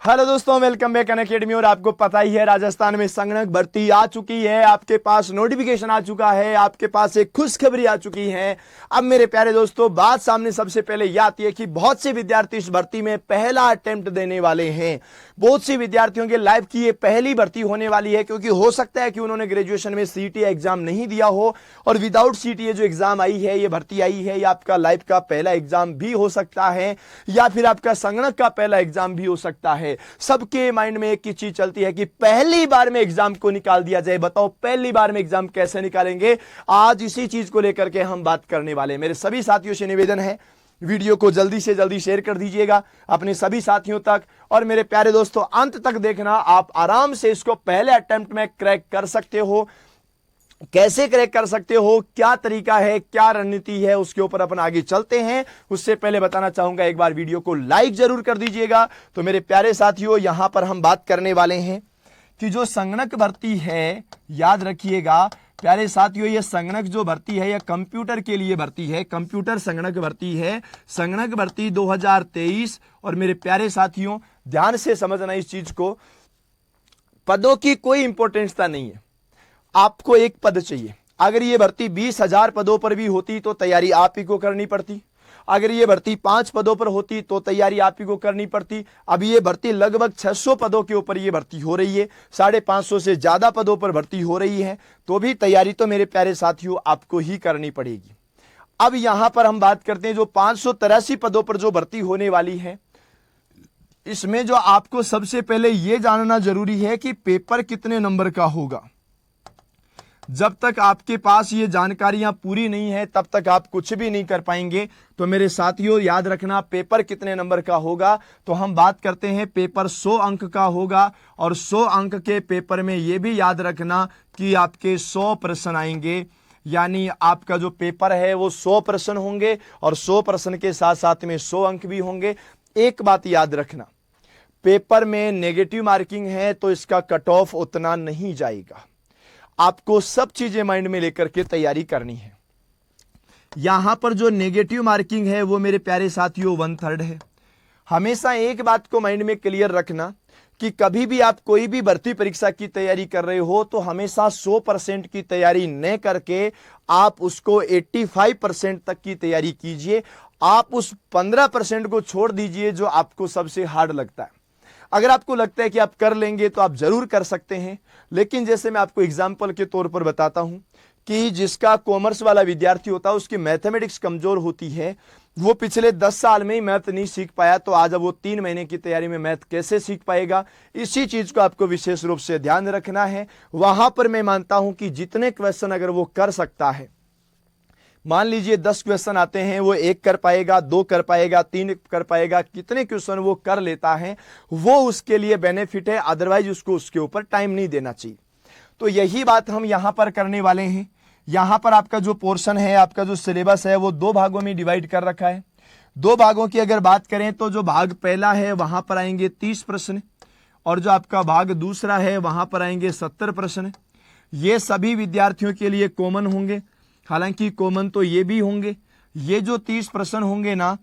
Hello दोस्तों, welcome back Unacademy. और आपको पता ही है राजस्थान में संगणक भर्ती आ चुकी है, आपके पास नोटिफिकेशन आ चुका है, आपके पास एक खुशखबरी आ चुकी है। अब मेरे प्यारे दोस्तों, बात सामने सबसे पहले यह आती है कि बहुत से विद्यार्थी इस भर्ती में पहला अटेम्प्ट देने वाले हैं। बहुत सी विद्यार्थियों के लाइफ की ये पहली भर्ती होने वाली है, क्योंकि हो सकता है कि उन्होंने ग्रेजुएशन में सीटी एग्जाम नहीं दिया हो और विदाउट सीटी ये जो एग्जाम आई है, ये भर्ती आई है, ये आपका लाइफ का पहला एग्जाम भी हो सकता है या फिर आपका संगणक का पहला एग्जाम भी हो सकता है। सबके माइंड में एक ही चीज चलती है कि पहली बार में एग्जाम को निकाल दिया जाए। बताओ पहली बार में एग्जाम कैसे निकालेंगे? आज इसी चीज को लेकर के हम बात करने वाले हैं। मेरे सभी साथियों से निवेदन है, वीडियो को जल्दी से जल्दी शेयर कर दीजिएगा अपने सभी साथियों तक। और मेरे प्यारे दोस्तों, अंत तक देखना, आप आराम से इसको पहले अटेम्प्ट में क्रैक कर सकते हो। कैसे क्रैक कर सकते हो, क्या तरीका है, क्या रणनीति है, उसके ऊपर अपन आगे चलते हैं। उससे पहले बताना चाहूंगा, एक बार वीडियो को लाइक जरूर कर दीजिएगा। तो मेरे प्यारे साथियों, यहां पर हम बात करने वाले हैं कि जो संगणक भर्ती है, याद रखिएगा प्यारे साथियों, ये संगणक जो भर्ती है, यह कंप्यूटर के लिए भर्ती है, कंप्यूटर संगणक भर्ती है, संगणक भर्ती 2023। और मेरे प्यारे साथियों, ध्यान से समझना इस चीज को, पदों की कोई इंपॉर्टेंसता नहीं है। आपको एक पद चाहिए। अगर ये भर्ती 20,000 पदों पर भी होती तो तैयारी आप ही को करनी पड़ती। अगर ये भर्ती 5 पदों पर होती तो तैयारी आप ही को करनी पड़ती। अब ये भर्ती लगभग 600 पदों के ऊपर ये भर्ती हो रही है, 550 से ज्यादा पदों पर भर्ती हो रही है, तो भी तैयारी तो मेरे प्यारे साथियों आपको ही करनी पड़ेगी। अब यहां पर हम बात करते हैं जो 583 पदों पर जो भर्ती होने वाली है, इसमें जो आपको सबसे पहले यह जानना जरूरी है कि पेपर कितने नंबर का होगा। जब तक आपके पास ये जानकारियां पूरी नहीं है, तब तक आप कुछ भी नहीं कर पाएंगे। तो मेरे साथियों, याद रखना पेपर कितने नंबर का होगा। तो हम बात करते हैं पेपर 100 अंक का होगा। और 100 अंक के पेपर में यह भी याद रखना कि आपके 100 प्रश्न आएंगे, यानी आपका जो पेपर है वो 100 प्रश्न होंगे और 100 प्रश्न के साथ साथ में 100 अंक भी होंगे। एक बात याद रखना, पेपर में नेगेटिव मार्किंग है तो इसका कट ऑफ उतना नहीं जाएगा। आपको सब चीजें माइंड में लेकर के तैयारी करनी है। यहां पर जो नेगेटिव मार्किंग है वो मेरे प्यारे साथियों 1/3 है। हमेशा एक बात को माइंड में क्लियर रखना कि कभी भी आप कोई भी भर्ती परीक्षा की तैयारी कर रहे हो तो हमेशा 100% की तैयारी न करके आप उसको 85% तक की तैयारी कीजिए। आप उस 15% को छोड़ दीजिए जो आपको सबसे हार्ड लगता है। अगर आपको लगता है कि आप कर लेंगे तो आप जरूर कर सकते हैं, लेकिन जैसे मैं आपको एग्जाम्पल के तौर पर बताता हूं कि जिसका कॉमर्स वाला विद्यार्थी होता है उसकी मैथमेटिक्स कमजोर होती है, वो पिछले 10 साल में ही मैथ नहीं सीख पाया, तो आज अब वो 3 महीने की तैयारी में मैथ कैसे सीख पाएगा। इसी चीज को आपको विशेष रूप से ध्यान रखना है। वहां पर मैं मानता हूं कि जितने क्वेश्चन अगर वो कर सकता है, मान लीजिए 10 क्वेश्चन आते हैं, वो 1 कर पाएगा, 2 कर पाएगा, 3 कर पाएगा, कितने क्वेश्चन वो कर लेता है वो उसके लिए बेनिफिट है। अदरवाइज उसको उसके ऊपर टाइम नहीं देना चाहिए। तो यही बात हम यहां पर करने वाले हैं। यहां पर आपका जो पोर्शन है, आपका जो सिलेबस है, वो 2 भागों में डिवाइड कर रखा है। 2 भागों की अगर बात करें तो जो भाग पहला है वहां पर आएंगे 30 प्रश्न और जो आपका भाग दूसरा है वहां पर आएंगे 70 प्रश्न। ये सभी विद्यार्थियों के लिए कॉमन होंगे, हालांकि कॉमन तो ये भी होंगे। ये जो 30 प्रश्न होंगे ना,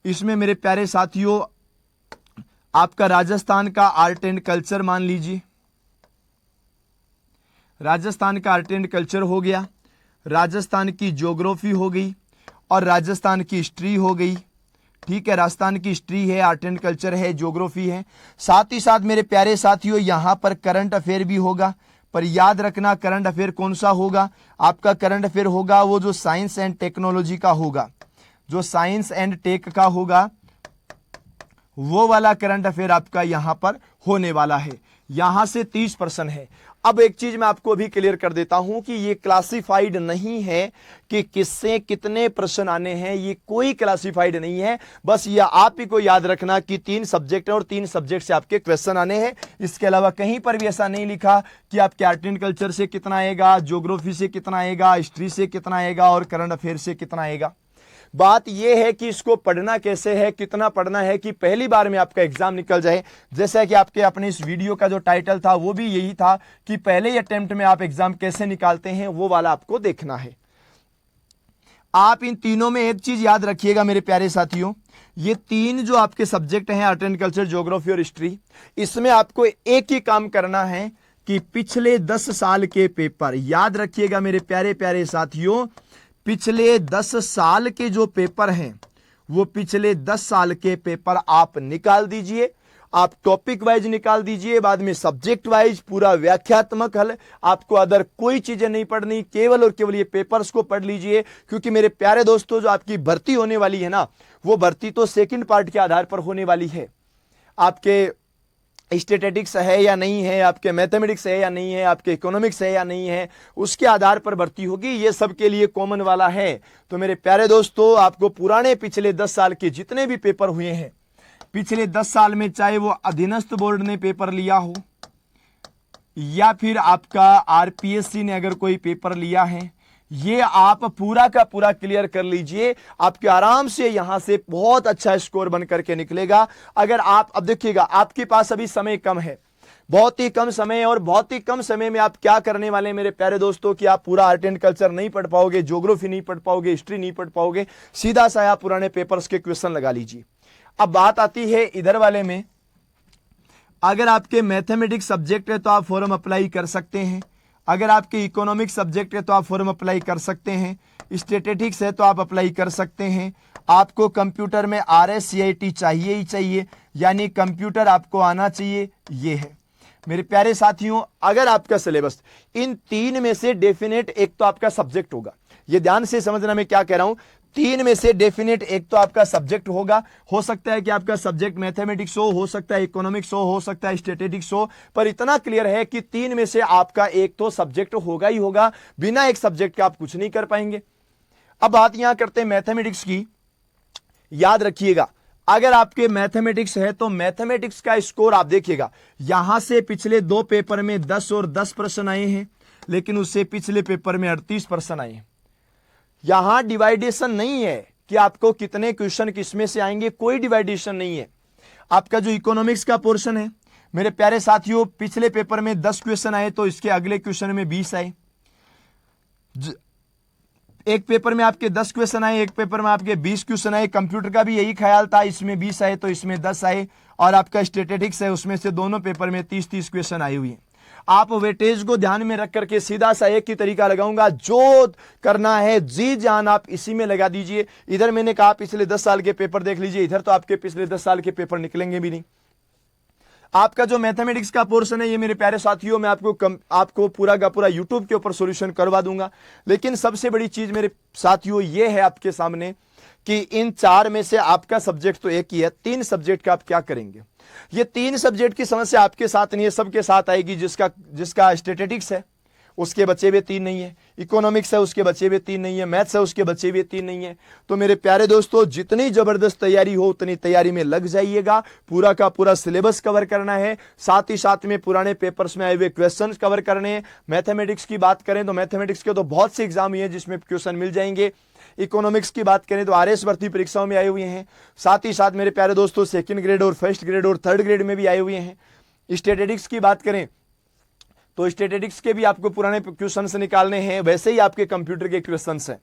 इसमें मेरे प्यारे साथियों आपका राजस्थान का आर्ट एंड कल्चर मान लीजिए, राजस्थान का आर्ट एंड कल्चर हो गया, राजस्थान की ज्योग्राफी हो गई और राजस्थान की हिस्ट्री हो गई। ठीक है, राजस्थान की हिस्ट्री है, आर्ट एंड कल्चर है, ज्योग्राफी है। साथ ही साथ मेरे प्यारे साथियों यहां पर करंट अफेयर भी होगा। पर याद रखना करंट अफेयर कौन सा होगा, आपका करंट अफेयर होगा वो जो साइंस एंड टेक्नोलॉजी का होगा, जो साइंस एंड टेक का होगा, वो वाला करंट अफेयर आपका यहां पर होने वाला है। यहां से 30 प्रश्न है। अब एक चीज मैं आपको भी क्लियर कर देता हूं कि ये क्लासिफाइड नहीं है कि किससे कितने प्रश्न आने हैं, ये कोई क्लासिफाइड नहीं है। बस ये आप ही को याद रखना कि 3 सब्जेक्ट है और 3 सब्जेक्ट से आपके क्वेश्चन आने हैं। इसके अलावा कहीं पर भी ऐसा नहीं लिखा कि आपके आर्ट एंड कल्चर से कितना आएगा, ज्योग्राफी से कितना आएगा, हिस्ट्री से कितना आएगा और करंट अफेयर से कितना आएगा। बात यह है कि इसको पढ़ना कैसे है, कितना पढ़ना है कि पहली बार में आपका एग्जाम निकल जाए। जैसा कि आपके अपने इस वीडियो का जो टाइटल था वो भी यही था कि पहले ही अटेम्प्ट में आप एग्जाम कैसे निकालते हैं, वो वाला आपको देखना है। आप इन तीनों में एक चीज याद रखिएगा मेरे प्यारे साथियों, ये तीन जो आपके सब्जेक्ट हैं आर्ट एंड कल्चर, ज्योग्राफी और हिस्ट्री, इसमें आपको एक ही काम करना है कि पिछले 10 साल के पेपर याद रखिएगा मेरे प्यारे प्यारे साथियों। पिछले 10 साल के जो पेपर हैं वो पिछले 10 साल के पेपर आप निकाल दीजिए। आप टॉपिक वाइज निकाल दीजिए, बाद में सब्जेक्ट वाइज पूरा व्याख्यात्मक हल। आपको अदर कोई चीजें नहीं पढ़नी, केवल और केवल ये पेपर्स को पढ़ लीजिए। क्योंकि मेरे प्यारे दोस्तों, जो आपकी भर्ती होने वाली है ना, वो भर्ती तो सेकंड पार्ट के आधार पर होने वाली है। आपके स्टैटिस्टिक्स है या नहीं है, आपके मैथमेटिक्स है या नहीं है, आपके इकोनॉमिक्स है या नहीं है, उसके आधार पर भर्ती होगी। ये सबके लिए कॉमन वाला है। तो मेरे प्यारे दोस्तों, आपको पुराने पिछले 10 साल के जितने भी पेपर हुए हैं, पिछले 10 साल में चाहे वो अधीनस्थ बोर्ड ने पेपर लिया हो या फिर आपका आरपीएससी ने अगर कोई पेपर लिया है, ये आप पूरा का पूरा क्लियर कर लीजिए। आपके आराम से यहां से बहुत अच्छा स्कोर बन करके निकलेगा। अगर आप, अब देखिएगा, आपके पास अभी समय कम है, बहुत ही कम समय है, और बहुत ही कम समय में आप क्या करने वाले हैं मेरे प्यारे दोस्तों कि आप पूरा आर्ट एंड कल्चर नहीं पढ़ पाओगे, ज्योग्राफी नहीं पढ़ पाओगे, हिस्ट्री नहीं पढ़ पाओगे। सीधा सा आप पुराने पेपर्स के क्वेश्चन लगा लीजिए। अब बात आती है इधर वाले में, अगर आपके मैथमेटिक्स सब्जेक्ट है तो आप फॉर्म अप्लाई कर सकते हैं। अगर आपके इकोनॉमिक सब्जेक्ट है तो आप फॉर्म अप्लाई कर सकते हैं। स्टैटिस्टिक्स है तो आप अप्लाई कर सकते हैं। आपको कंप्यूटर में RSCIT चाहिए ही चाहिए, यानी कंप्यूटर आपको आना चाहिए। ये है मेरे प्यारे साथियों, अगर आपका सिलेबस इन तीन में से डेफिनेट एक तो आपका सब्जेक्ट होगा। ये ध्यान से समझना मैं क्या कह रहा हूं, तीन में से डेफिनेट एक तो आपका सब्जेक्ट होगा। हो सकता है कि आपका सब्जेक्ट मैथमेटिक्स हो सकता है इकोनॉमिक्स हो सकता है स्टैटिस्टिक्स हो, पर इतना क्लियर है कि तीन में से आपका एक तो सब्जेक्ट होगा ही होगा। बिना एक सब्जेक्ट के आप कुछ नहीं कर पाएंगे। अब बात यहां करते हैं मैथमेटिक्स की। याद रखिएगा, अगर आपके मैथमेटिक्स है तो मैथमेटिक्स का स्कोर आप देखिएगा, यहां से पिछले 2 पेपर में 10 और 10 प्रश्न आए हैं, लेकिन उससे पिछले पेपर में 38 प्रश्न आए हैं। यहां डिवाइडेशन नहीं है कि आपको कितने क्वेश्चन किसमें से आएंगे, कोई डिवाइडेशन नहीं है। आपका जो इकोनॉमिक्स का पोर्शन है मेरे प्यारे साथियों, पिछले पेपर में 10 क्वेश्चन आए तो इसके अगले क्वेश्चन में 20 आए। एक पेपर में आपके 10 क्वेश्चन आए, एक पेपर में आपके 20 क्वेश्चन आए। कंप्यूटर का भी यही ख्याल था, इसमें 20 आए तो इसमें 10 आए। और आपका स्टैटिस्टिक्स है, उसमें से दोनों पेपर में 30-30 क्वेश्चन आए हुए हैं। आप वेटेज को ध्यान में रख करके सीधा सा एक ही तरीका लगाऊंगा, जो करना है जी जान आप इसी में लगा दीजिए। इधर मैंने कहा पिछले 10 साल के पेपर देख लीजिए, इधर तो आपके पिछले 10 साल के पेपर निकलेंगे भी नहीं। आपका जो मैथमेटिक्स का पोर्शन है ये मेरे प्यारे साथियों, मैं आपको पूरा का पूरा यूट्यूब के ऊपर सॉल्यूशन करवा दूंगा। लेकिन सबसे बड़ी चीज मेरे साथियों ये है आपके सामने कि इन 4 में से आपका सब्जेक्ट तो एक ही है, 3 सब्जेक्ट का आप क्या करेंगे। ये 3 सब्जेक्ट की समस्या आपके साथ नहीं है, सबके साथ आएगी। जिसका स्टैटिस्टिक्स है उसके बचे हुए 3 नहीं है, इकोनॉमिक्स है उसके बचे हुए 3 नहीं है, मैथ्स है उसके बचे हुए 3 नहीं है। तो मेरे प्यारे दोस्तों, जितनी जबरदस्त तैयारी हो उतनी तैयारी में लग जाइएगा। पूरा का पूरा सिलेबस कवर करना है, साथ ही साथ में पुराने पेपर्स में आए हुए क्वेश्चंस कवर करने हैं। मैथमेटिक्स की बात करें तो मैथमेटिक्स के तो बहुत से एग्जाम है जिसमें क्वेश्चन मिल जाएंगे। इकोनॉमिक्स की बात करें तो RS भर्ती परीक्षाओं में आए हुए हैं। साथ ही साथ मेरे प्यारे दोस्तों, 2nd ग्रेड और 1st ग्रेड और 3rd ग्रेड में भी आए हुए हैं। स्टैटिस्टिक्स की बात करें तो स्टैटिस्टिक्स के भी आपको पुराने क्वेश्चंस निकालने हैं, वैसे ही आपके कंप्यूटर के क्वेश्चंस हैं।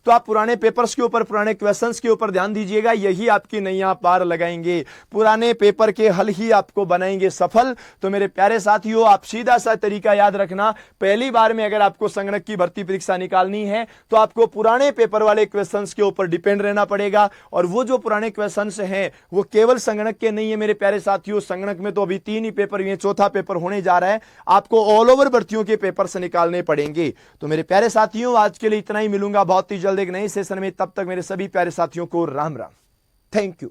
तो आप पुराने पेपर्स के ऊपर, पुराने क्वेश्चंस के ऊपर ध्यान दीजिएगा, यही आपकी नैया पार लगाएंगे। पुराने पेपर के हल ही आपको बनाएंगे सफल। तो मेरे प्यारे साथियों, आप सीधा सा तरीका याद रखना, पहली बार में अगर आपको संगणक की भर्ती परीक्षा निकालनी है तो आपको पुराने पेपर वाले क्वेश्चंस के ऊपर डिपेंड रहना पड़ेगा। और वो जो पुराने क्वेश्चंस हैं वो केवल संगणक के नहीं है मेरे प्यारे साथियों। संगणक में तो अभी 3 ही पेपर हुए, 4था पेपर होने जा रहा है। आपको ऑल ओवर भर्तियों के पेपर से निकालने पड़ेंगे। तो मेरे प्यारे साथियों, आज के लिए इतना ही। मिलूंगा बहुत ही जल्द एक नए सेशन में, तब तक मेरे सभी प्यारे साथियों को राम राम। Thank you.